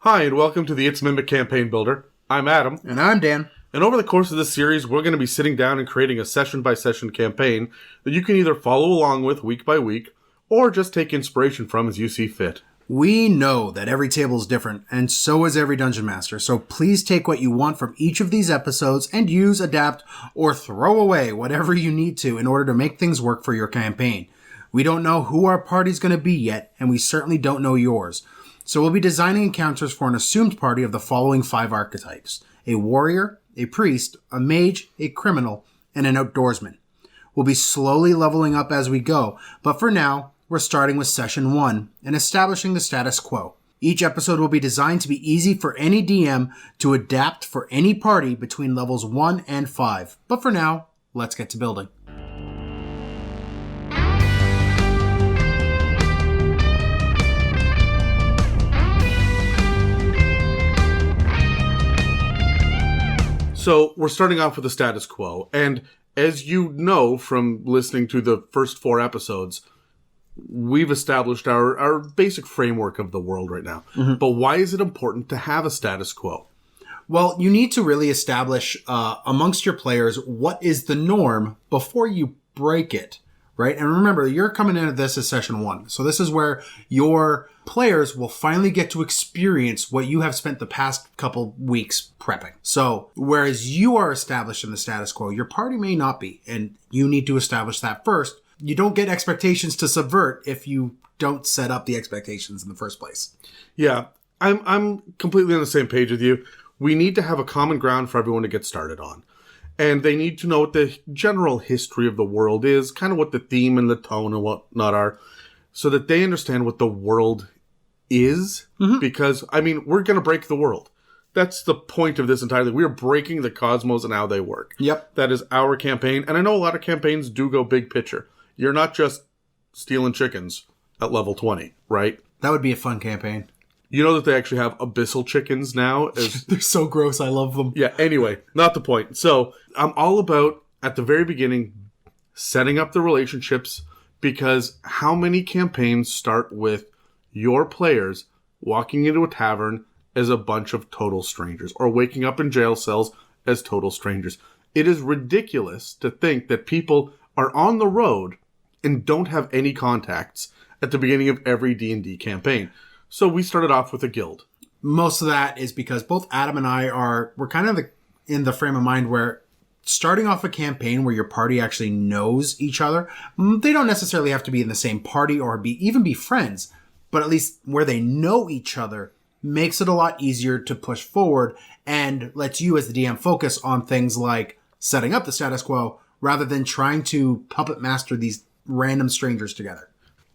Hi, and welcome to the It's Mimic Campaign Builder. I'm Adam. And I'm Dan. And over the course of this series, we're going to be sitting down and creating a session-by-session campaign that you can either follow along with week by week, or just take inspiration from as you see fit. We know that every table is different, and so is every Dungeon Master, so please take what you want from each of these episodes and use, adapt, or throw away whatever you need to in order to make things work for your campaign. We don't know who our party's going to be yet, and we certainly don't know yours. So we'll be designing encounters for an assumed party of the following 5 archetypes: a warrior, a priest, a mage, a criminal, and an outdoorsman. We'll be slowly leveling up as we go, but for now, we're starting with Session 1 and establishing the status quo. Each episode will be designed to be easy for any DM to adapt for any party between levels 1 and 5. But for now, let's get to building. So, we're starting off with the status quo, and as you know from listening to the first 4 episodes, we've established our basic framework of the world right now. Mm-hmm. But why is it important to have a status quo? Well, you need to really establish amongst your players what is the norm before you break it, right? And remember, you're coming into this as Session 1. So this is where your players will finally get to experience what you have spent the past couple weeks prepping. So whereas you are established in the status quo, your party may not be, and you need to establish that first. You don't get expectations to subvert if you don't set up the expectations in the first place. Yeah, I'm completely on the same page with you. We need to have a common ground for everyone to get started on. And they need to know what the general history of the world is, kind of what the theme and the tone and whatnot are, so that they understand what the world is. Mm-hmm. Because, I mean, we're going to break the world. That's the point of this entirely. We are breaking the cosmos and how they work. Yep. That is our campaign. And I know a lot of campaigns do go big picture. You're not just stealing chickens at level 20, right? That would be a fun campaign. You know that they actually have abyssal chickens now? They're so gross. I love them. Yeah, anyway, not the point. So, I'm all about, at the very beginning, setting up the relationships, because how many campaigns start with your players walking into a tavern as a bunch of total strangers, or waking up in jail cells as total strangers? It is ridiculous to think that people are on the road and don't have any contacts at the beginning of every D&D campaign. So we started off with a guild. Most of that is because both Adam and I we're kind of in the frame of mind where starting off a campaign where your party actually knows each other, they don't necessarily have to be in the same party or even be friends, but at least where they know each other makes it a lot easier to push forward and lets you as the DM focus on things like setting up the status quo rather than trying to puppet master these random strangers together.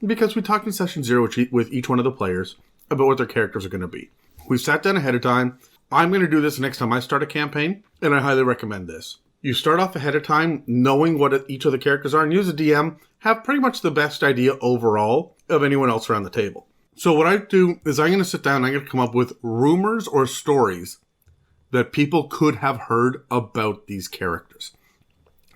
Because we talked in Session 0 with each one of the players about what their characters are going to be. We've sat down ahead of time. I'm going to do this next time I start a campaign, and I highly recommend this. You start off ahead of time knowing what each of the characters are, and you as a DM have pretty much the best idea overall of anyone else around the table. So what I do is I'm going to sit down and I'm going to come up with rumors or stories that people could have heard about these characters.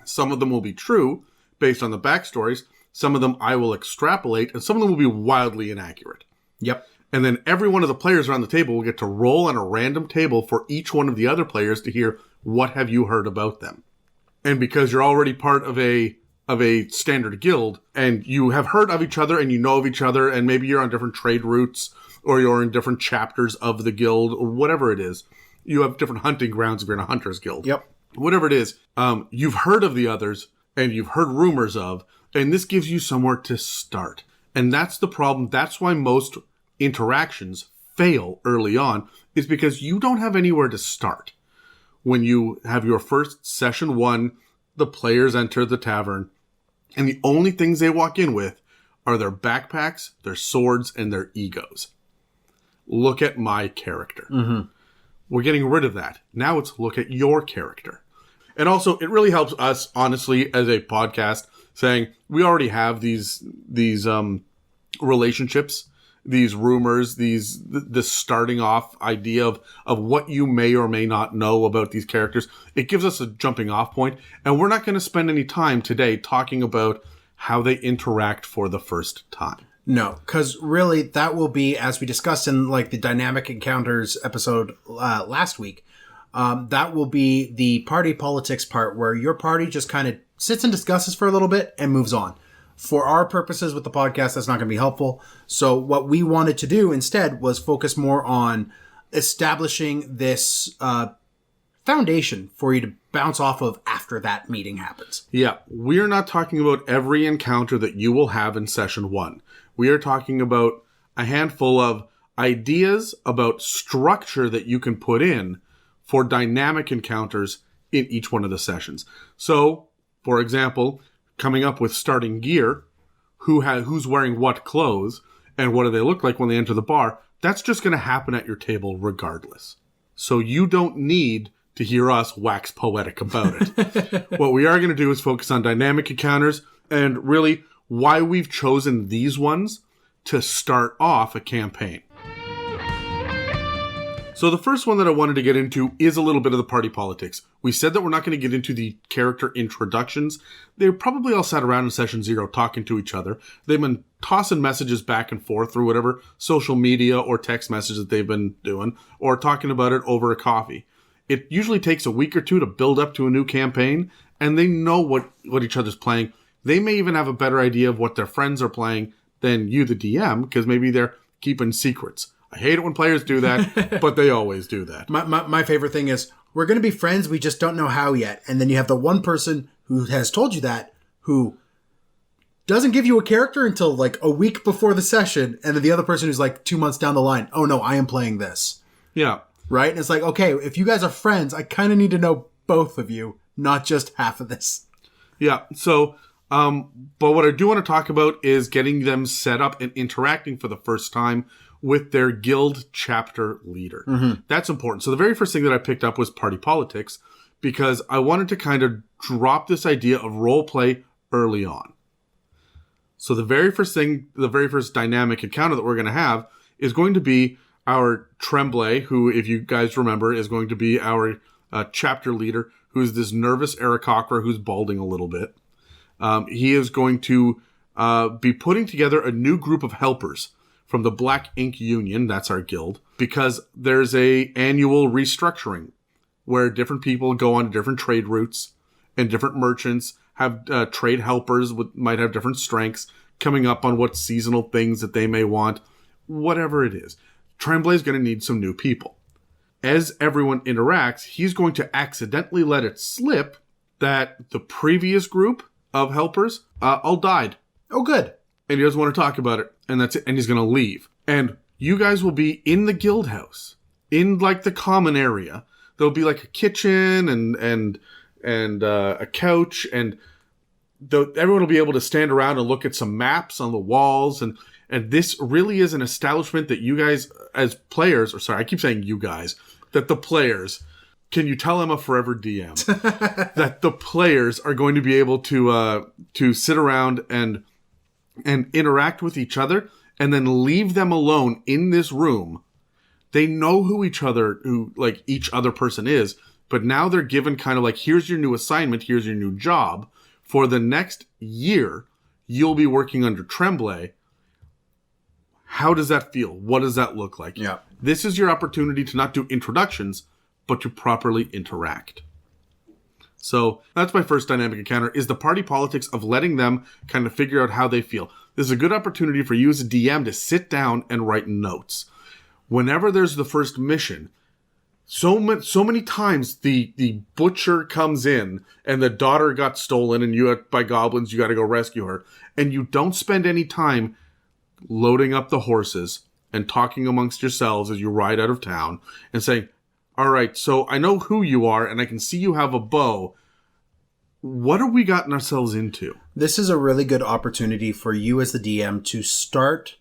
Some of them will be true based on the backstories. Some of them I will extrapolate, and some of them will be wildly inaccurate. Yep. And then every one of the players around the table will get to roll on a random table for each one of the other players to hear, what have you heard about them? And because you're already part of a standard guild, and you have heard of each other, and you know of each other, and maybe you're on different trade routes, or you're in different chapters of the guild, or whatever it is. You have different hunting grounds if you're in a hunter's guild. Yep. Whatever it is, you've heard of the others, and you've heard rumors of, and this gives you somewhere to start. And that's the problem. That's why most interactions fail early on, is because you don't have anywhere to start. When you have your first Session 1, the players enter the tavern, and the only things they walk in with are their backpacks, their swords, and their egos. Look at my character. Mm-hmm. We're getting rid of that. Now it's look at your character. And also, it really helps us, honestly, as a podcast, saying we already have these relationships, these rumors, this starting off idea of what you may or may not know about these characters. It gives us a jumping off point, and we're not going to spend any time today talking about how they interact for the first time. No, because really that will be, as we discussed in like the Dynamic Encounters episode last week, that will be the party politics part where your party just kind of sits and discusses for a little bit and moves on. For our purposes with the podcast, that's not going to be helpful. So what we wanted to do instead was focus more on establishing this foundation for you to bounce off of after that meeting happens. Yeah, we are not talking about every encounter that you will have in session 1. We are talking about a handful of ideas about structure that you can put in for dynamic encounters in each one of the sessions. So, for example, coming up with starting gear, who's wearing what clothes, and what do they look like when they enter the bar, that's just going to happen at your table regardless. So you don't need to hear us wax poetic about it. What we are going to do is focus on dynamic encounters and really why we've chosen these ones to start off a campaign. So the first one that I wanted to get into is a little bit of the party politics. We said that we're not going to get into the character introductions. They probably all sat around in session 0 talking to each other. They've been tossing messages back and forth through whatever social media or text message that they've been doing, or talking about it over a coffee. It usually takes a week or 2 to build up to a new campaign, and they know what each other's playing. They may even have a better idea of what their friends are playing than you, the DM, because maybe they're keeping secrets. I hate it when players do that, but they always do that. My favorite thing is, we're going to be friends, we just don't know how yet. And then you have the one person who has told you that, who doesn't give you a character until like a week before the session, and then the other person who's like 2 months down the line, oh no, I am playing this. Yeah. Right? And it's like, okay, if you guys are friends, I kind of need to know both of you, not just half of this. Yeah, so, but what I do want to talk about is getting them set up and interacting for the first time with their guild chapter leader. Mm-hmm. That's important. So the very first thing that I picked up was party politics, because I wanted to kind of drop this idea of role play early on. So the very first dynamic encounter that we're going to have is going to be our Tremblay, who, if you guys remember, is going to be our chapter leader, who's this nervous Aarakocra who's balding a little bit. He is going to be putting together a new group of helpers from the Black Ink Union, that's our guild, because there's a annual restructuring where different people go on different trade routes, and different merchants have trade helpers might have different strengths, coming up on what seasonal things that they may want, whatever it is. Tremblay is going to need some new people. As everyone interacts, he's going to accidentally let it slip that the previous group of helpers all died. Oh, good. And he doesn't want to talk about it. And that's it. And he's going to leave. And you guys will be in the guild house, in like the common area. There'll be like a kitchen and a couch, and everyone will be able to stand around and look at some maps on the walls. And this really is an establishment that you guys as players, or sorry, I keep saying you guys, that the players, can you tell I'm a forever DM, that the players are going to be able to sit around and interact with each other, and then leave them alone in this room. They know who each other person is, but now they're given kind of like, here's your new assignment, here's your new job. For the next year, you'll be working under Tremblay. How does that feel? What does that look like? Yeah. This is your opportunity to not do introductions, but to properly interact. So that's my first dynamic encounter, is the party politics of letting them kind of figure out how they feel. This is a good opportunity for you as a DM to sit down and write notes. Whenever there's the first mission, so many times the butcher comes in and the daughter got stolen and by goblins, you got to go rescue her. And you don't spend any time loading up the horses and talking amongst yourselves as you ride out of town and saying, all right, so I know who you are and I can see you have a bow. What have we gotten ourselves into? This is a really good opportunity for you as the DM to start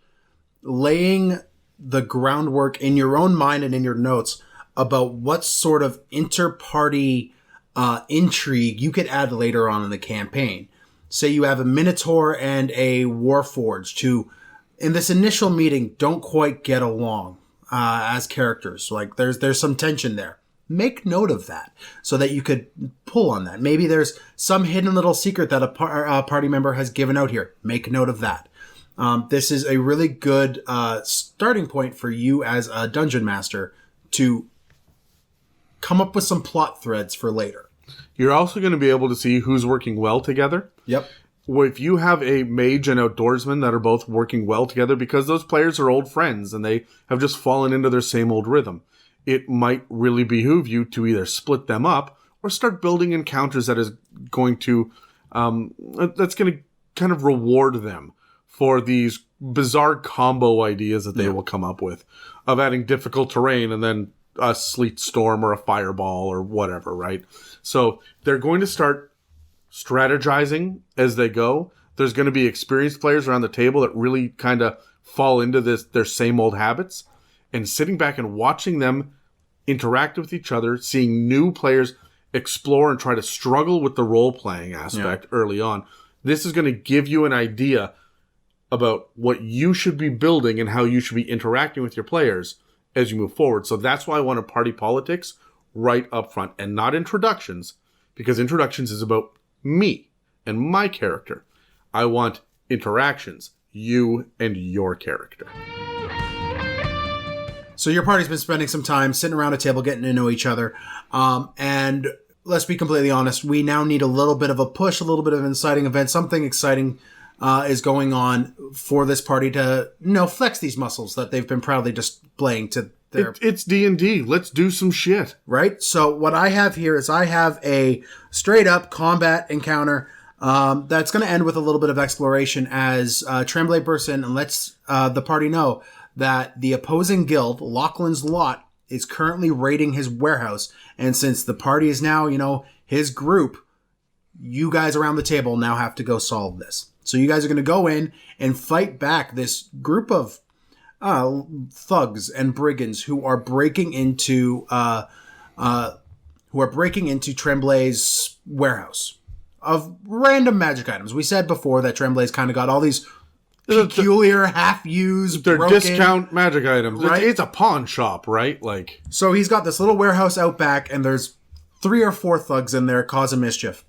laying the groundwork in your own mind and in your notes about what sort of inter-party intrigue you could add later on in the campaign. Say you have a Minotaur and a Warforged who, in this initial meeting, don't quite get along as characters. Like there's some tension there. Make note of that so that you could pull on that. Maybe there's some hidden little secret that a party member has given out here. Make note of that. This is a really good starting point for you as a dungeon master to come up with some plot threads for later. You're also going to be able to see who's working well together. Yep. If you have a mage and outdoorsman that are both working well together because those players are old friends and they have just fallen into their same old rhythm, it might really behoove you to either split them up or start building encounters that is going to that's going to kind of reward them for these bizarre combo ideas that they will come up with of adding difficult terrain and then a sleet storm or a fireball or whatever, right? So they're going to start strategizing as they go. There's going to be experienced players around the table that really kind of fall into their same old habits, and sitting back and watching them interact with each other, seeing new players explore and try to struggle with the role-playing aspect early on. This is going to give you an idea about what you should be building and how you should be interacting with your players as you move forward. So that's why I want to party politics right up front and not introductions, because introductions is about me and my character. I want interactions, you and your character. So your party's been spending some time sitting around a table getting to know each other. And let's be completely honest, we now need a little bit of a push, a little bit of an inciting event. Something exciting is going on for this party to, flex these muscles that they've been proudly displaying to their... It's D&D. Let's do some shit. Right? So what I have here is I have a straight-up combat encounter that's going to end with a little bit of exploration as Tremblay bursts in and lets the party know that the opposing guild, Lachlan's Lot, is currently raiding his warehouse. And since the party is now, his group, you guys around the table now have to go solve this. So you guys are going to go in and fight back this group of thugs and brigands who are breaking into Tremblay's warehouse of random magic items. We said before that Tremblay's kind of got all these peculiar, half-used, they're broken, discount magic items. Right? It's a pawn shop, right? So he's got this little warehouse out back, and there's 3 or 4 thugs in there causing mischief.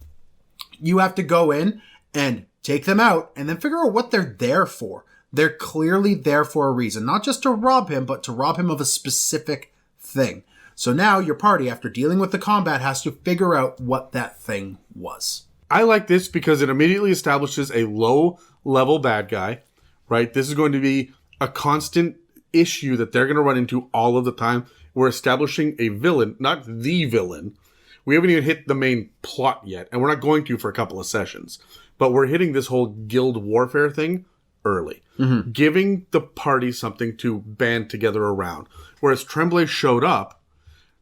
You have to go in and take them out, and then figure out what they're there for. They're clearly there for a reason. Not just to rob him, but to rob him of a specific thing. So now your party, after dealing with the combat, has to figure out what that thing was. I like this because it immediately establishes a low-level bad guy, right? This is going to be a constant issue that they're going to run into all of the time. We're establishing a villain, not the villain. We haven't even hit the main plot yet, and we're not going to for a couple of sessions. But we're hitting this whole guild warfare thing early. Mm-hmm. Giving the party something to band together around. Whereas Tremblay showed up,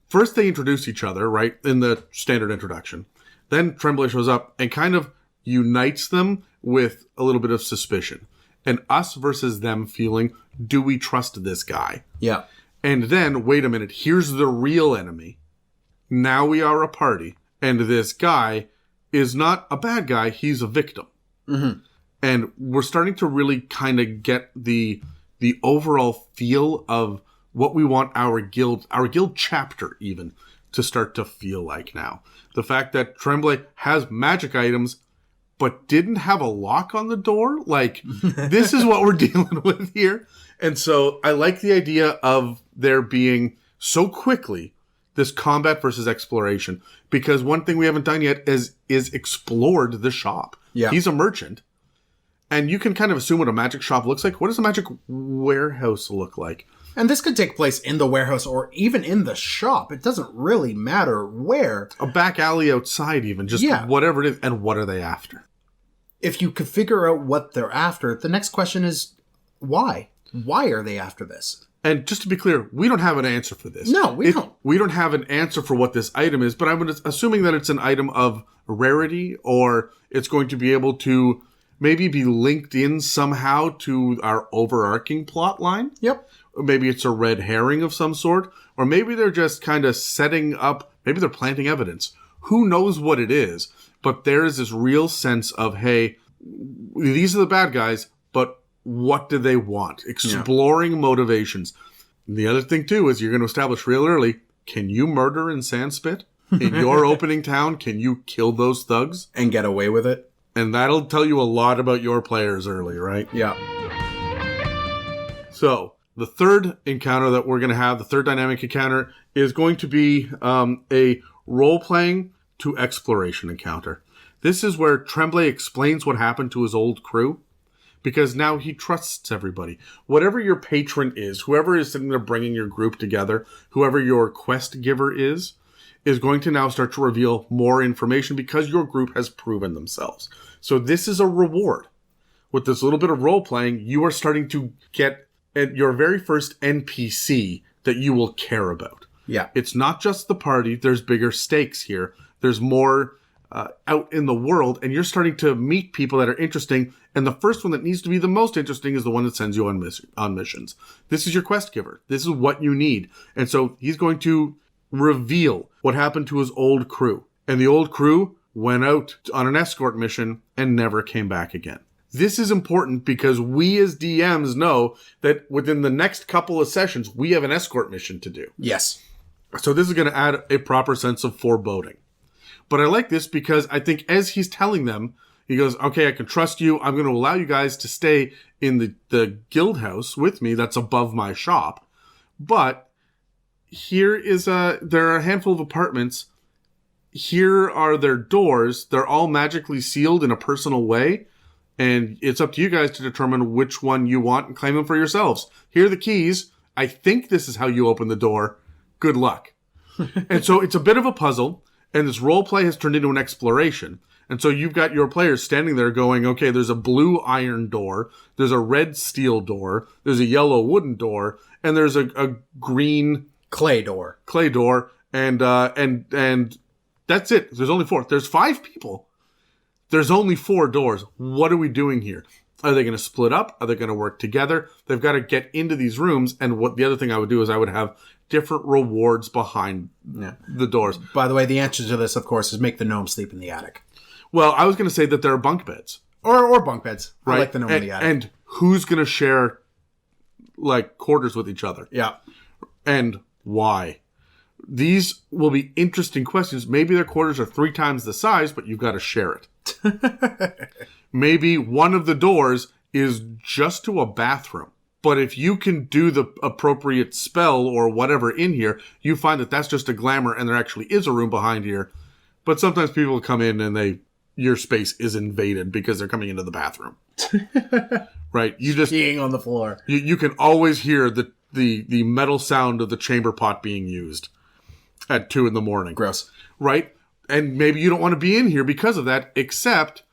first they introduce each other, right, in the standard introduction. Then Tremblay shows up and kind of unites them with a little bit of suspicion. And us versus them feeling, do we trust this guy? Yeah. And then, wait a minute, here's the real enemy. Now we are a party. And this guy is not a bad guy, he's a victim. Mm-hmm. And we're starting to really kind of get the overall feel of what we want our guild chapter even, to start to feel like now. The fact that Tremblay has magic items, but didn't have a lock on the door. This is what we're dealing with here. And so I like the idea of there being so quickly this combat versus exploration, because one thing we haven't done yet is explored the shop. Yeah. He's a merchant. And you can kind of assume what a magic shop looks like. What does a magic warehouse look like? And this could take place in the warehouse or even in the shop. It doesn't really matter where. A back alley outside even. Just whatever it is. And what are they after? If you could figure out what they're after, the next question is why? Why are they after this? And just to be clear, we don't have an answer for this. No, we don't. We don't have an answer for what this item is, but I'm assuming that it's an item of rarity, or it's going to be able to maybe be linked in somehow to our overarching plot line. Yep. Or maybe it's a red herring of some sort, or maybe they're just kind of setting up, maybe they're planting evidence. Who knows what it is? But there is this real sense of, hey, these are the bad guys, but what do they want? Exploring motivations. And the other thing, too, is you're going to establish real early, can you murder in Sandspit? In your opening town, can you kill those thugs? And get away with it? And that'll tell you a lot about your players early, right? Yeah. So the third encounter that we're going to have, the third dynamic encounter, is going to be a role-playing to exploration encounter. This is where Tremblay explains what happened to his old crew, because now he trusts everybody. Whatever your patron is, whoever is sitting there bringing your group together, whoever your quest giver is going to now start to reveal more information because your group has proven themselves. So this is a reward. With this little bit of role-playing, you are starting to get your very first NPC that you will care about. Yeah. It's not just the party. There's bigger stakes here. There's more out in the world, and you're starting to meet people that are interesting. And the first one that needs to be the most interesting is the one that sends you on missions. This is your quest giver. This is what you need. And so he's going to reveal what happened to his old crew. And the old crew went out on an escort mission and never came back again. This is important because we as DMs know that within the next couple of sessions, we have an escort mission to do. Yes. So this is going to add a proper sense of foreboding. But I like this because I think as he's telling them, he goes, okay, I can trust you. I'm going to allow you guys to stay in the guild house with me that's above my shop. But here is there are a handful of apartments. Here are their doors. They're all magically sealed in a personal way. And it's up to you guys to determine which one you want and claim them for yourselves. Here are the keys. I think this is how you open the door. Good luck. And so it's a bit of a puzzle. And this role play has turned into an exploration. And so you've got your players standing there going, okay, there's a blue iron door. There's a red steel door. There's a yellow wooden door. And there's a green clay door. And that's it. There's only 4. There's 5 people. There's only 4 doors. What are we doing here? Are they going to split up? Are they going to work together? They've got to get into these rooms. And what the other thing I would do is I would have different rewards behind the doors. By the way, the answer to this, of course, is make the gnome sleep in the attic. Well, I was going to say that there are bunk beds. Or bunk beds. Right? I like the gnome in the attic. And who's going to share, like, quarters with each other? Yeah. And why? These will be interesting questions. Maybe their quarters are 3 times the size, but you've got to share it. Maybe one of the doors is just to a bathroom. But if you can do the appropriate spell or whatever in here, you find that that's just a glamour and there actually is a room behind here. But sometimes people come in and your space is invaded because they're coming into the bathroom. Right? You just peeing on the floor. You can always hear the metal sound of the chamber pot being used at 2 a.m. Gross. Right? And maybe you don't want to be in here because of that, except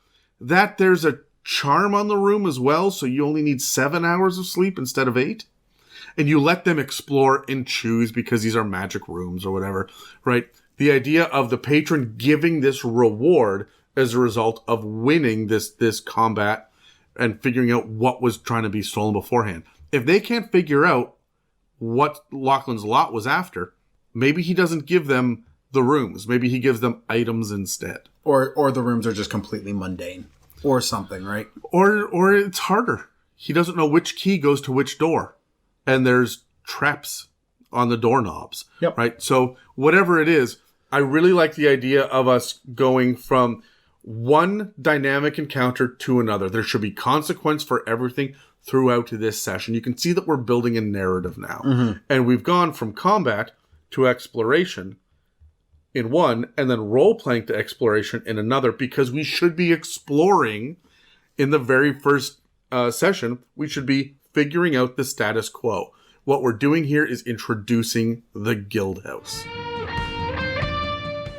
that there's a charm on the room as well, so you only need 7 hours of sleep instead of 8. And you let them explore and choose because these are magic rooms or whatever, right? The idea of the patron giving this reward as a result of winning this combat and figuring out what was trying to be stolen beforehand. If they can't figure out what Lachlan's lot was after, maybe he doesn't give them the rooms. Maybe he gives them items instead. Or the rooms are just completely mundane. Or something, right? Or it's harder. He doesn't know which key goes to which door. And there's traps on the doorknobs. Yep. Right? So whatever it is, I really like the idea of us going from one dynamic encounter to another. There should be consequence for everything throughout this session. You can see that we're building a narrative now. Mm-hmm. And we've gone from combat to exploration in one, and then role-playing to exploration in another, because we should be exploring in the very first session. We should be figuring out the status quo. What we're doing here is introducing the guild house.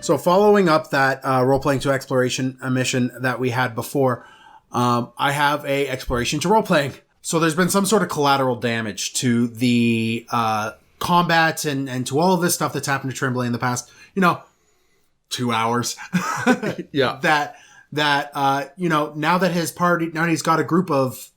So following up that role-playing to exploration mission that we had before, I have a exploration to role-playing. So there's been some sort of collateral damage to the combat and to all of this stuff that's happened to Tremblay in the past, 2 hours. Yeah. That now that his party, now he's got a group of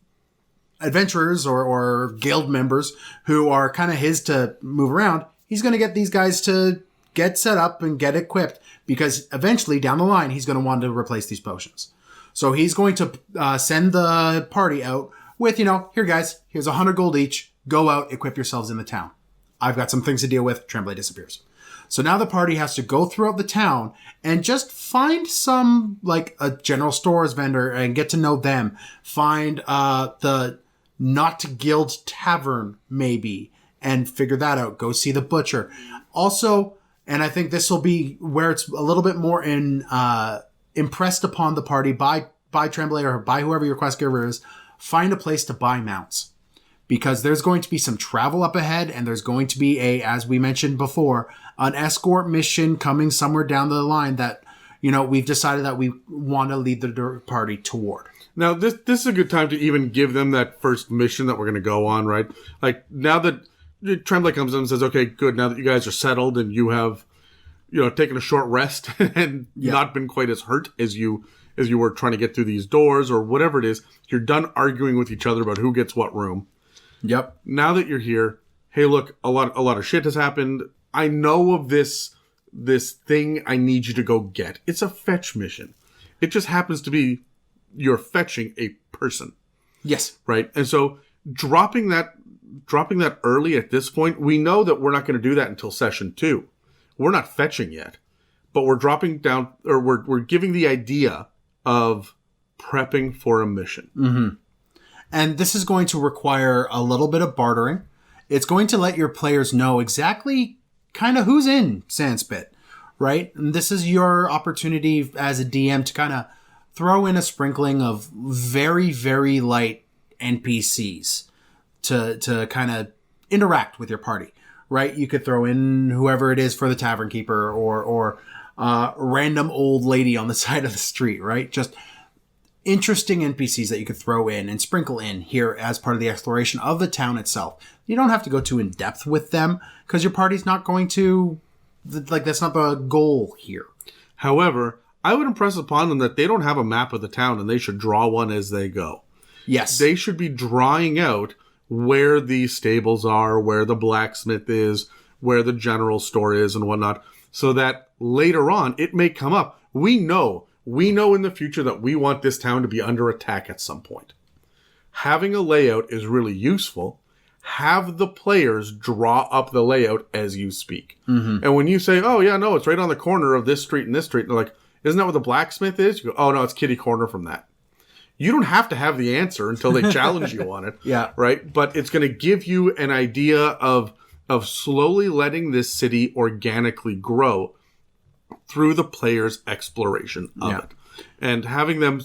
adventurers or guild members who are kind of his to move around, he's going to get these guys to get set up and get equipped, because eventually down the line, he's going to want to replace these potions. So he's going to send the party out with, here guys, here's 100 gold each. Go out, equip yourselves in the town. I've got some things to deal with. Tremblay disappears. So now the party has to go throughout the town and just find some, like a general stores vendor and get to know them. Find the Not to Guild Tavern, maybe, and figure that out. Go see the butcher. Also, and I think this will be where it's a little bit more impressed upon the party by Tremblay or by whoever your quest giver is, find a place to buy mounts. Because there's going to be some travel up ahead, and there's going to be as we mentioned before, an escort mission coming somewhere down the line that, we've decided that we want to lead the party toward. Now, this is a good time to even give them that first mission that we're going to go on, right? Like, now that Tremblay comes in and says, okay, good, now that you guys are settled and you have, taken a short rest and not been quite as hurt as you were trying to get through these doors or whatever it is, you're done arguing with each other about who gets what room. Yep. Now that you're here, hey, look, a lot of shit has happened. I know of this thing I need you to go get. It's a fetch mission. It just happens to be you're fetching a person. Yes. Right? And so dropping that early at this point, we know that we're not going to do that until session 2. We're not fetching yet, but we're dropping down, or we're giving the idea of prepping for a mission. Mm-hmm. And this is going to require a little bit of bartering. It's going to let your players know exactly kind of who's in Sandspit, right? And this is your opportunity as a DM to kind of throw in a sprinkling of very, very light NPCs to kind of interact with your party, right? You could throw in whoever it is for the tavern keeper or random old lady on the side of the street, right? Just interesting NPCs that you could throw in and sprinkle in here as part of the exploration of the town itself. You don't have to go too in depth with them because your party's not going to, that's not the goal here. However, I would impress upon them that they don't have a map of the town and they should draw one as they go. Yes. They should be drawing out where the stables are, where the blacksmith is, where the general store is and whatnot, so that later on it may come up. We know in the future that we want this town to be under attack at some point. Having a layout is really useful. Have the players draw up the layout as you speak. Mm-hmm. And when you say, oh, yeah, no, it's right on the corner of this street and this street, and they're like, isn't that what the blacksmith is? You go, oh, no, it's kitty corner from that. You don't have to have the answer until they challenge you on it. Yeah. Right? But it's going to give you an idea of slowly letting this city organically grow through the player's exploration of it. And having them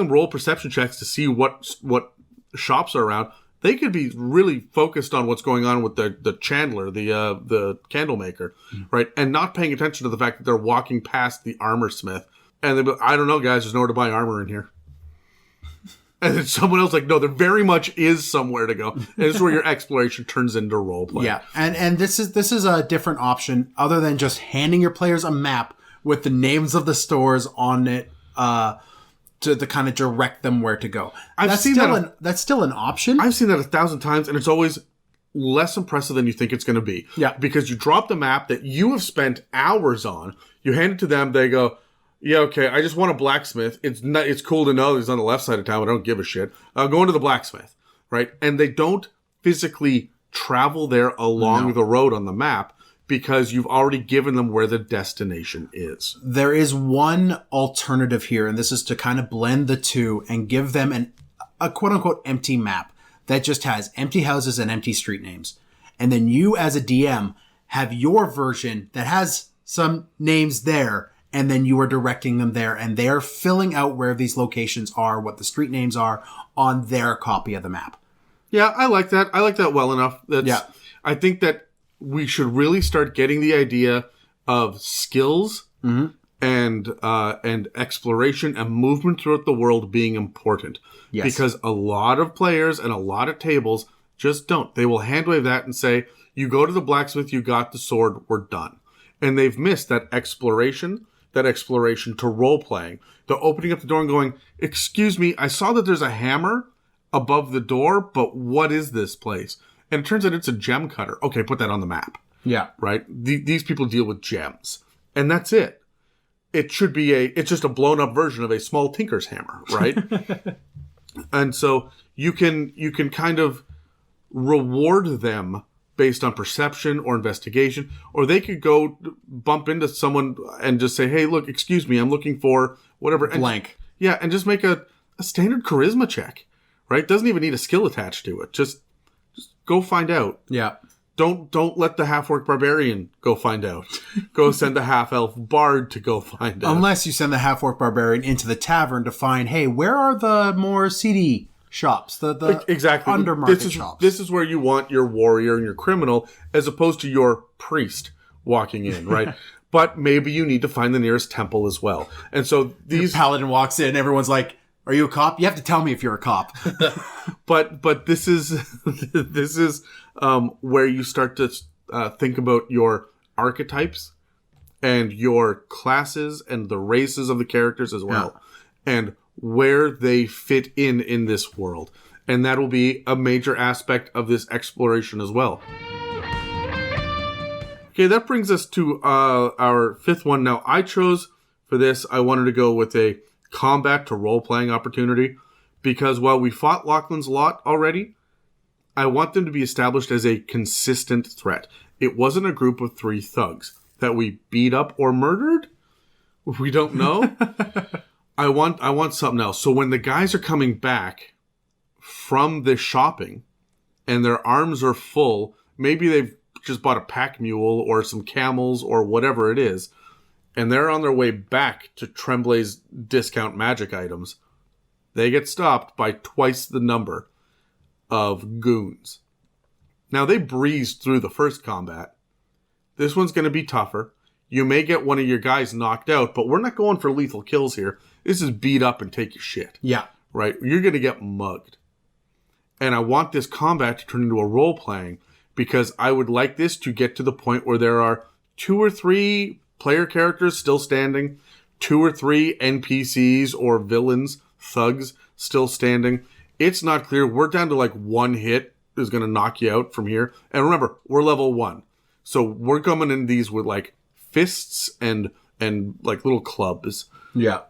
roll perception checks to see what shops are around. They could be really focused on what's going on with the chandler, the candle maker, right? And not paying attention to the fact that they're walking past the armor smith. And they'll be like, I don't know, guys, there's nowhere to buy armor in here. And then someone else like, no, there very much is somewhere to go. And this is where your exploration turns into roleplay. Yeah, and this is a different option other than just handing your players a map with the names of the stores on it to kind of direct them where to go. That's still an option. I've seen that 1,000 times, and it's always less impressive than you think it's going to be. Yeah. Because you drop the map that you have spent hours on, you hand it to them, they go, yeah, okay, I just want a blacksmith. It's cool to know that he's on the left side of town, but I don't give a shit. I'll go into the blacksmith, right? And they don't physically travel there along the road on the map because you've already given them where the destination is. There is one alternative here, and this is to kind of blend the two and give them a quote-unquote empty map that just has empty houses and empty street names. And then you, as a DM, have your version that has some names there, and then you are directing them there, and they are filling out where these locations are, what the street names are on their copy of the map. Yeah, I like that. I like that well enough. I think that we should really start getting the idea of skills and exploration and movement throughout the world being important. Yes. Because a lot of players and a lot of tables just don't. They will handwave that and say, you go to the blacksmith, you got the sword, we're done. And they've missed that exploration to role-playing. The opening up the door and going, excuse me, I saw that there's a hammer above the door, but what is this place? And it turns out it's a gem cutter. Okay, put that on the map. Yeah. Right? These people deal with gems. And that's it. It's just a blown up version of a small tinker's hammer, right? And so you can kind of reward them based on perception or investigation, or they could go bump into someone and just say, hey, look, excuse me, I'm looking for whatever. Blank. And just make a standard charisma check, right? Doesn't even need a skill attached to it. Just go find out. Yeah. Don't let the half-orc barbarian go find out. Go send the half-elf bard to go find out. Unless you send the half-orc barbarian into the tavern to find, hey, where are the more seedy shops? The exactly undermarket shops. This is where you want your warrior and your criminal as opposed to your priest walking in, right? But maybe you need to find the nearest temple as well. And so these... Your paladin walks in, everyone's like, are you a cop? You have to tell me if you're a cop. But this is where you start to think about your archetypes and your classes and the races of the characters as well, and where they fit in this world. And that will be a major aspect of this exploration as well. Okay, that brings us to our fifth one. Now, I chose for this, I wanted to go with a combat to role-playing opportunity, because while we fought Lachlan's Lot already, I want them to be established as a consistent threat. It wasn't a group of 3 thugs that we beat up or murdered. We don't know. I want something else. So when the guys are coming back from the shopping and their arms are full, maybe they've just bought a pack mule or some camels or whatever it is, and they're on their way back to Tremblay's discount magic items, they get stopped by twice the number of goons. Now, they breezed through the first combat. This one's going to be tougher. You may get one of your guys knocked out, but we're not going for lethal kills here. This is beat up and take your shit. Yeah. Right? You're going to get mugged. And I want this combat to turn into a role-playing, because I would like this to get to the point where there are 2 or 3 player characters still standing, 2 or 3 NPCs or villains, thugs, still standing. It's not clear. We're down to like 1 hit is going to knock you out from here. And remember, we're level 1. So we're coming in these with like fists and like little clubs. Yeah.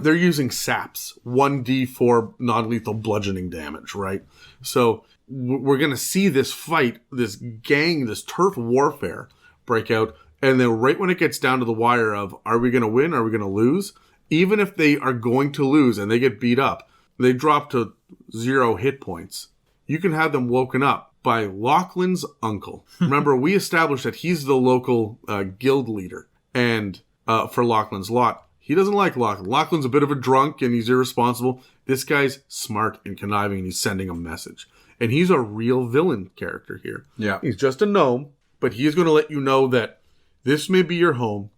They're using saps, 1d4 non-lethal bludgeoning damage, right? So we're going to see this fight, this gang, this turf warfare break out. And then right when it gets down to the wire of, are we going to win? Are we going to lose? Even if they are going to lose and they get beat up, they drop to 0 hit points. You can have them woken up by Lachlan's uncle. Remember, we established that he's the local guild leader and for Lachlan's Lot. He doesn't like Lachlan. Lachlan's a bit of a drunk and he's irresponsible. This guy's smart and conniving and he's sending a message. And he's a real villain character here. Yeah. He's just a gnome, but he is going to let you know that this may be your home,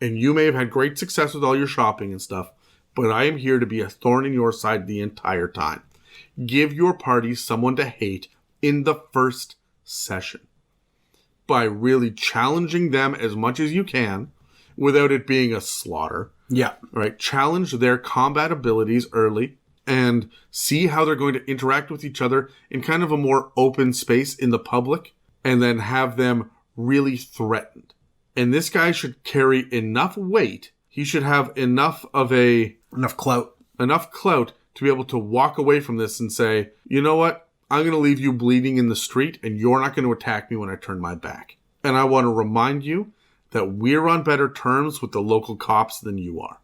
and you may have had great success with all your shopping and stuff, but I am here to be a thorn in your side the entire time. Give your party someone to hate in the first session by really challenging them as much as you can without it being a slaughter. Yeah. Right? Challenge their combat abilities early and see how they're going to interact with each other in kind of a more open space in the public, and then have them really threatened. And this guy should carry enough weight. He should have enough clout to be able to walk away from this and say, you know what? I'm going to leave you bleeding in the street and you're not going to attack me when I turn my back. And I want to remind you that we're on better terms with the local cops than you are.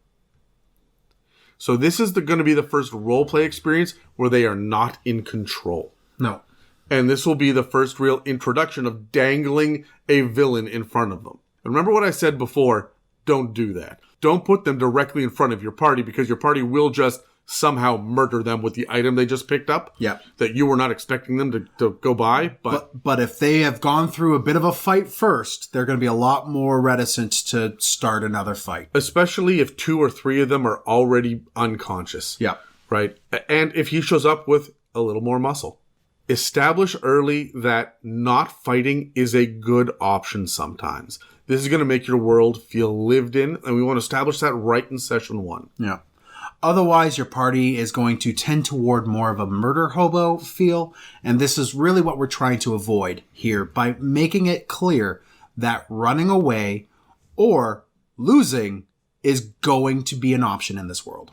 So this is going to be the first roleplay experience where they are not in control. No. And this will be the first real introduction of dangling a villain in front of them. And remember what I said before, don't do that. Don't put them directly in front of your party, because your party will just somehow murder them with the item they just picked up. Yeah. That you were not expecting them to go by. But if they have gone through a bit of a fight first, they're going to be a lot more reticent to start another fight. Especially if 2 or 3 of them are already unconscious. Yeah. Right? And if he shows up with a little more muscle. Establish early that not fighting is a good option sometimes. This is going to make your world feel lived in, and we want to establish that right in session 1. Yeah. Otherwise, your party is going to tend toward more of a murder hobo feel, and this is really what we're trying to avoid here by making it clear that running away or losing is going to be an option in this world.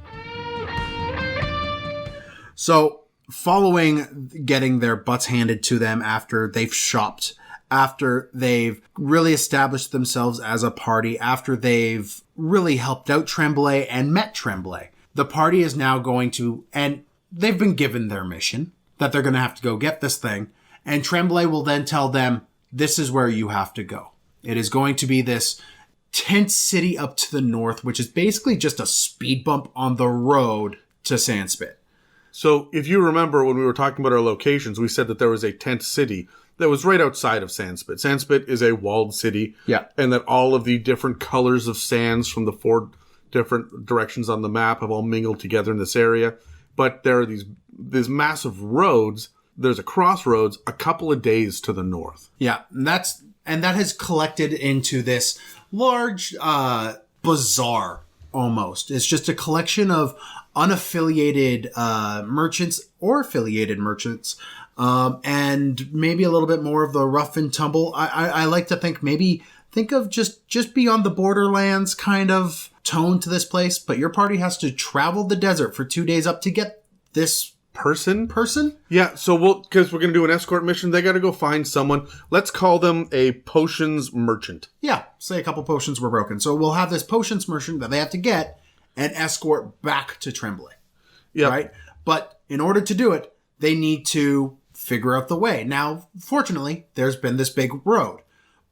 So, following getting their butts handed to them after they've shopped, after they've really established themselves as a party, after they've really helped out Tremblay and met Tremblay, the party is now going to, and they've been given their mission, that they're going to have to go get this thing. And Tremblay will then tell them, this is where you have to go. It is going to be this tent city up to the north, which is basically just a speed bump on the road to Sandspit. So if you remember when we were talking about our locations, we said that there was a tent city that was right outside of Sandspit. Sandspit is a walled city. Yeah. And that all of the different colors of sands from the 4 different directions on the map have all mingled together in this area. But there are these massive roads. There's a crossroads a couple of days to the north. Yeah, and that has collected into this large bazaar almost. It's just a collection of unaffiliated merchants or affiliated merchants, and maybe a little bit more of the rough and tumble. I like to think of just beyond the borderlands kind of tone to this place, but your party has to travel the desert for 2 days up to get this person? Yeah, so because we're going to do an escort mission, they got to go find someone. Let's call them a potions merchant. Yeah, say a couple potions were broken. So we'll have this potions merchant that they have to get and escort back to Tremblay. Yeah. Right? But in order to do it, they need to figure out the way. Now, fortunately, there's been this big road.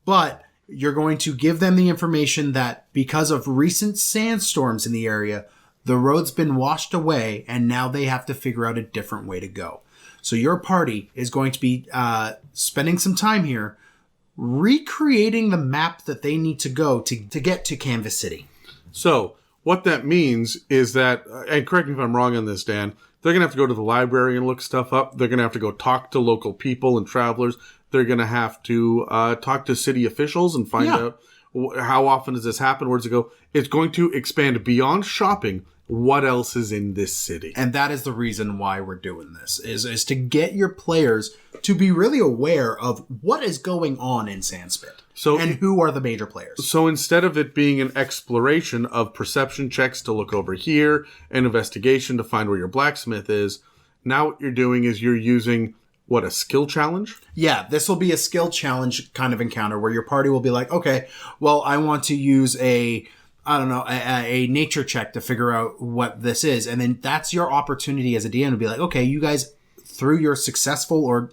But you're going to give them the information that because of recent sandstorms in the area, the road's been washed away, and now they have to figure out a different way to go. So your party is going to be spending some time here recreating the map that they need to go to get to Canvas City. So what that means is that, and correct me if I'm wrong on this, Dan, they're going to have to go to the library and look stuff up. They're going to have to go talk to local people and travelers. They're going to have to talk to city officials and find out how often does this happen? Where does it go? It's going to expand beyond shopping. What else is in this city? And that is the reason why we're doing this, is to get your players to be really aware of what is going on in Sandspit. And who are the major players. So instead of it being an exploration of perception checks to look over here, and investigation to find where your blacksmith is, now what you're doing is you're using... What, a skill challenge? Yeah, this will be a skill challenge kind of encounter where your party will be like, okay, well, I want to use a nature check to figure out what this is. And then that's your opportunity as a DM to be like, okay, you guys, through your successful or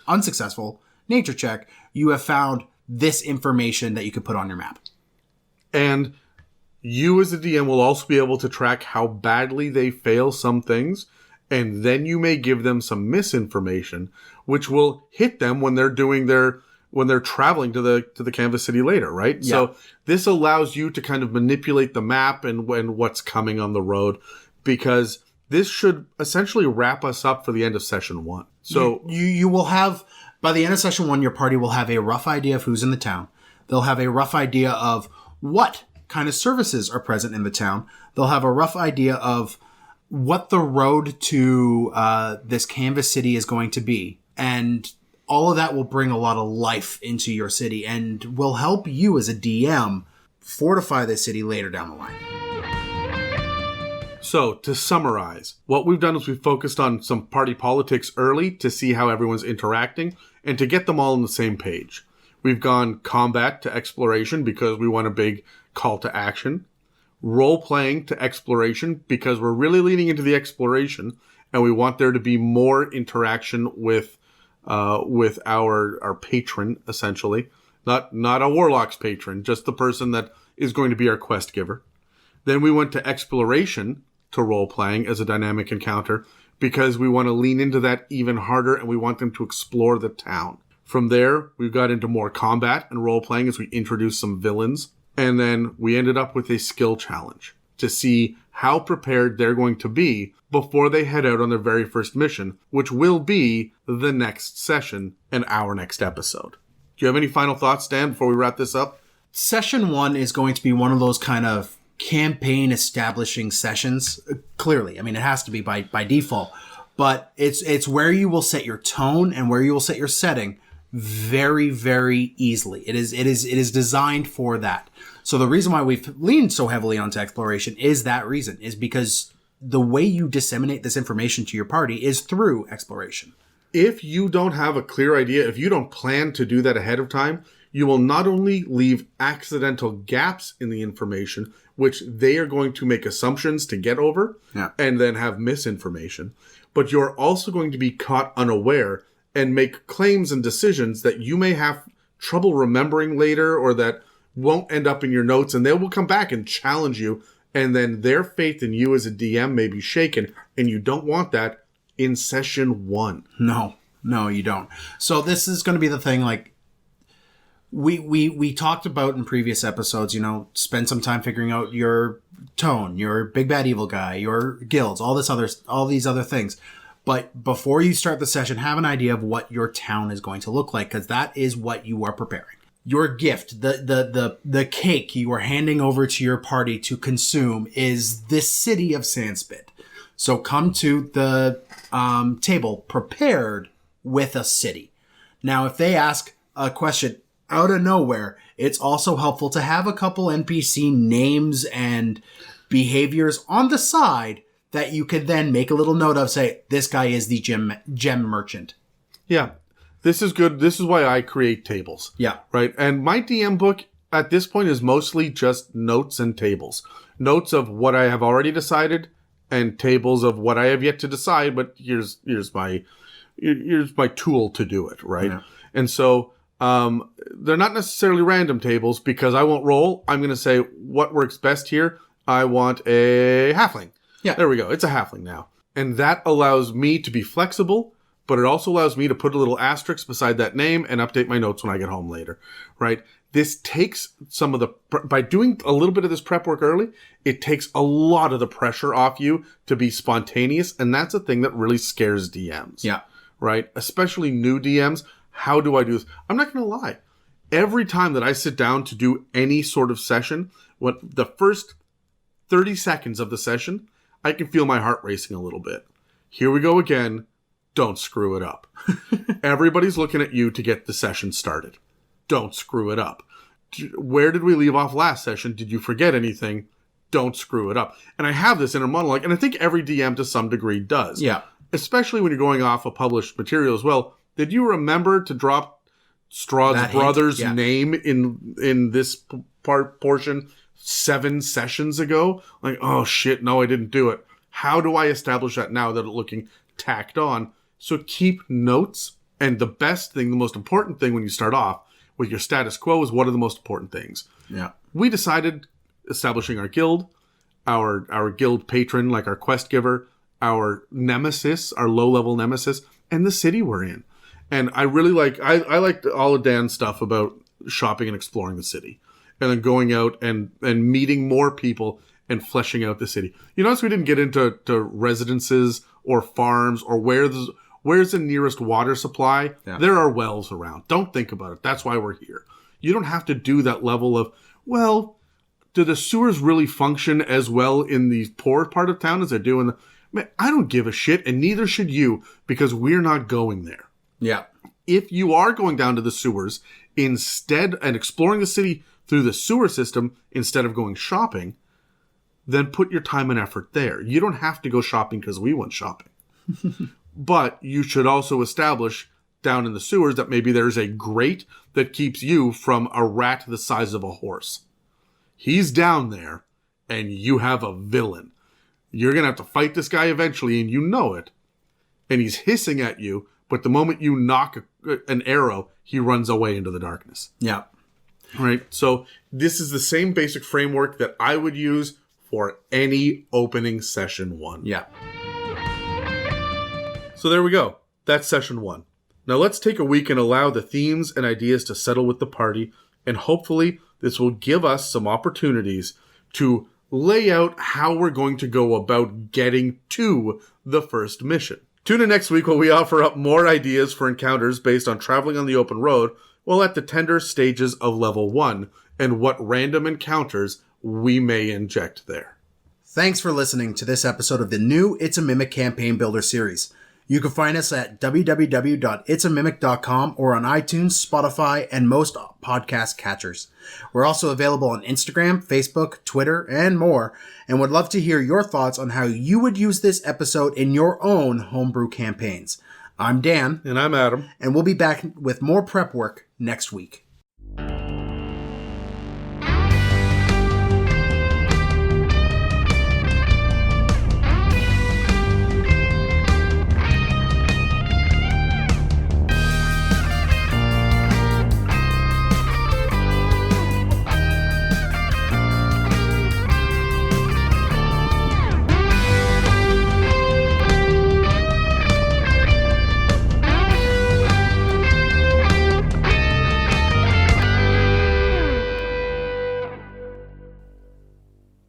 unsuccessful nature check, you have found this information that you could put on your map. And you as a DM will also be able to track how badly they fail some things. And then you may give them some misinformation, which will hit them when they're when they're traveling to the Canvas City later, right? Yeah. So this allows you to kind of manipulate the map and what's coming on the road, because this should essentially wrap us up for the end of session 1. So you will have, by the end of session 1, your party will have a rough idea of who's in the town. They'll have a rough idea of what kind of services are present in the town. They'll have a rough idea of what the road to this Canvas City is going to be. And all of that will bring a lot of life into your city and will help you as a DM fortify this city later down the line. So, to summarize, what we've done is we've focused on some party politics early to see how everyone's interacting and to get them all on the same page. We've gone combat to exploration because we want a big call to action. Role-playing to exploration because we're really leaning into the exploration and we want there to be more interaction with our patron, essentially. Not a warlock's patron, just the person that is going to be our quest giver. Then we went to exploration to role-playing as a dynamic encounter because we want to lean into that even harder and we want them to explore the town. From there, we got into more combat and role-playing as we introduced some villains. And then we ended up with a skill challenge to see how prepared they're going to be before they head out on their very first mission, which will be the next session and our next episode. Do you have any final thoughts, Dan, before we wrap this up? Session 1 is going to be one of those kind of campaign establishing sessions. Clearly, I mean, it has to be by default, but it's where you will set your tone and where you will set your setting very, very easily. It is designed for that. So the reason why we've leaned so heavily onto exploration is that reason, is because the way you disseminate this information to your party is through exploration. If you don't have a clear idea, if you don't plan to do that ahead of time, you will not only leave accidental gaps in the information, which they are going to make assumptions to get over and then have misinformation, but you're also going to be caught unaware and make claims and decisions that you may have trouble remembering later or that won't end up in your notes, and they will come back and challenge you, and then their faith in you as a DM may be shaken, and you don't want that in session 1. No, you don't. So this is going to be the thing, like, we talked about in previous episodes, spend some time figuring out your tone, your big bad evil guy, your guilds, all these other things. But before you start the session, have an idea of what your town is going to look like, because that is what you are preparing. Your gift, the cake you are handing over to your party to consume is this city of Sandspit. So come to the table prepared with a city. Now, if they ask a question out of nowhere, it's also helpful to have a couple NPC names and behaviors on the side that you could then make a little note of, say, this guy is the gem merchant. Yeah, this is good. This is why I create tables. Yeah. Right? And my DM book at this point is mostly just notes and tables. Notes of what I have already decided and tables of what I have yet to decide, but here's my tool to do it, right? Yeah. And so they're not necessarily random tables because I won't roll. I'm going to say what works best here. I want a halfling. Yeah. There we go. It's a halfling now. And that allows me to be flexible, but it also allows me to put a little asterisk beside that name and update my notes when I get home later, right? This takes some of by doing a little bit of this prep work early, it takes a lot of the pressure off you to be spontaneous. And that's a thing that really scares DMs. Yeah. Right? Especially new DMs. How do I do this? I'm not going to lie. Every time that I sit down to do any sort of session, the first 30 seconds of the session, I can feel my heart racing a little bit. Here we go again. Don't screw it up. Everybody's looking at you to get the session started. Don't screw it up. Where did we leave off last session? Did you forget anything? Don't screw it up. And I have this inner monologue, and I think every DM to some degree does. Yeah. Especially when you're going off of published material as well. Did you remember to drop Strahd's brother's name in this portion 7 sessions ago? Like, oh shit, no, I didn't do it. How do I establish that now that it's looking tacked on? So keep notes. And the best thing, the most important thing when you start off with your status quo is what are the most important things. Yeah. We decided establishing our guild, our guild patron, like our quest giver, our nemesis, our low-level nemesis, and the city we're in. And I really I liked all of Dan's stuff about shopping and exploring the city. And then going out and meeting more people and fleshing out the city. You notice we didn't get into residences or farms or where's the nearest water supply. Yeah. There are wells around. Don't think about it. That's why we're here. You don't have to do that level of, well, do the sewers really function as well in the poor part of town as they do in the... Man, I don't give a shit, and neither should you, because we're not going there. Yeah. If you are going down to the sewers instead and exploring the city through the sewer system instead of going shopping, then put your time and effort there. You don't have to go shopping because we went shopping. But you should also establish down in the sewers that maybe there's a grate that keeps you from a rat the size of a horse. He's down there, and you have a villain. You're going to have to fight this guy eventually, and you know it. And he's hissing at you, but the moment you knock an arrow, he runs away into the darkness. Yeah. Right? So this is the same basic framework that I would use for any opening session 1. Yeah. So there we go. That's session 1. Now let's take a week and allow the themes and ideas to settle with the party, and hopefully this will give us some opportunities to lay out how we're going to go about getting to the first mission. Tune in next week while we offer up more ideas for encounters based on traveling on the open road while at the tender stages of level 1 and what random encounters we may inject there. Thanks for listening to this episode of the new It's a Mimic Campaign Builder series. You can find us at www.itsamimic.com or on iTunes, Spotify, and most podcast catchers. We're also available on Instagram, Facebook, Twitter, and more, and would love to hear your thoughts on how you would use this episode in your own homebrew campaigns. I'm Dan. And I'm Adam. And we'll be back with more prep work next week.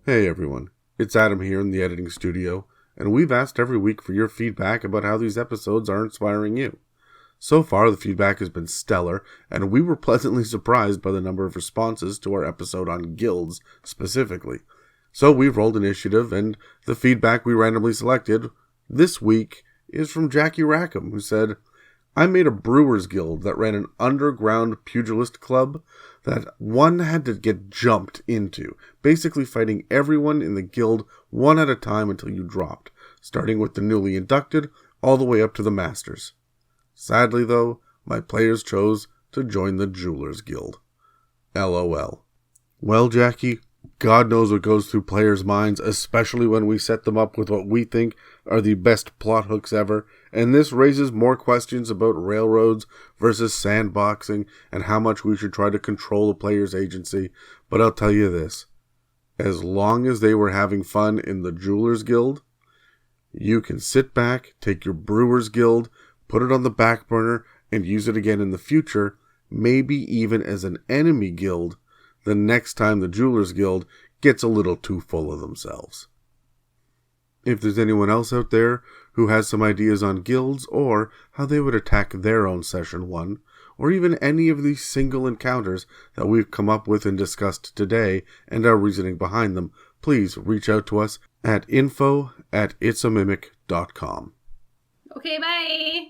Hey everyone, it's Adam here in the editing studio, and we've asked every week for your feedback about how these episodes are inspiring you. So far, the feedback has been stellar, and we were pleasantly surprised by the number of responses to our episode on guilds specifically. So we've rolled initiative, and the feedback we randomly selected this week is from Jackie Rackham, who said, I made a brewers guild that ran an underground pugilist club that one had to get jumped into, basically fighting everyone in the guild one at a time until you dropped, starting with the newly inducted all the way up to the masters. Sadly, though, my players chose to join the Jewelers Guild. LOL. Well, Jackie, God knows what goes through players' minds, especially when we set them up with what we think are the best plot hooks ever, and this raises more questions about railroads versus sandboxing and how much we should try to control a player's agency, but I'll tell you this. As long as they were having fun in the Jewelers Guild, you can sit back, take your Brewers Guild, put it on the back burner, and use it again in the future, maybe even as an enemy guild, the next time the Jewelers Guild gets a little too full of themselves. If there's anyone else out there who has some ideas on guilds or how they would attack their own Session 1, or even any of these single encounters that we've come up with and discussed today and our reasoning behind them, please reach out to us at info@itsamimic.com. Okay, bye!